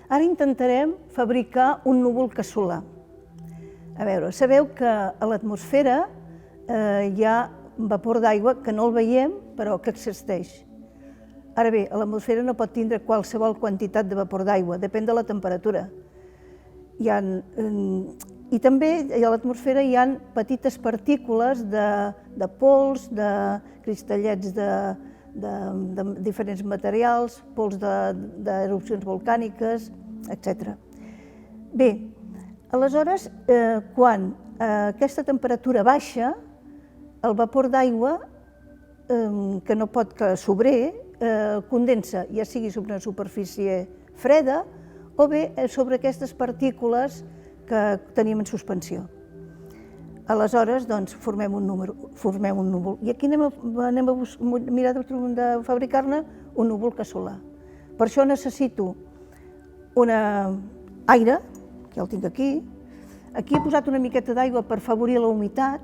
Ara intentarem fabricar un núvol casolà. A veure, sabeu que a l'atmosfera hi ha vapor d'aigua que no el veiem, però que existeix. Ara bé, l'atmosfera no pot tindre qualsevol quantitat de vapor d'aigua, depèn de la temperatura. I també a l'atmosfera hi ha petites partícules de pols, de cristallets de diferents materials, pols d'erupcions volcàniques, etc. Bé, aleshores, quan aquesta temperatura baixa, el vapor d'aigua, que no pot sobrer, condensa, ja sigui sobre una superfície freda o bé sobre aquestes partícules que tenim en suspensió. Aleshores, doncs, formem un núvol. I aquí anem a mirar de fabricar-ne un núvol casolà. Per això necessito aire, que ja el tinc aquí. Aquí he posat una miqueta d'aigua per afavorir la humitat.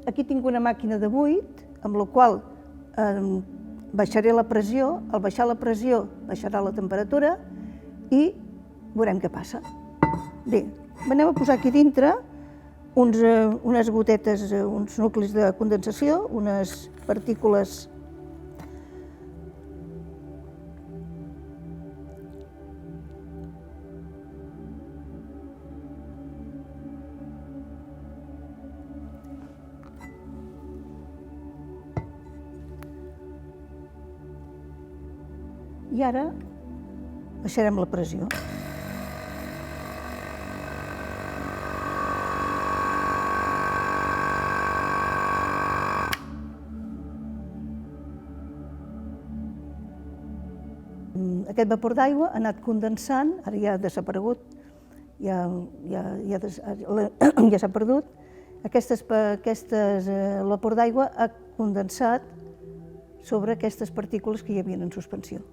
Aquí tinc una màquina de buit, amb la qual baixaré la pressió. Al baixar la pressió baixarà la temperatura i veurem què passa. Bé, anem a posar aquí dintre unes gotetes, uns nuclis de condensació, unes partícules . I ara baixarem la pressió. Aquest vapor d'aigua ha anat condensant, ara ja ha desaparegut, ja s'ha perdut. El vapor d'aigua ha condensat sobre aquestes partícules que hi havia en suspensió.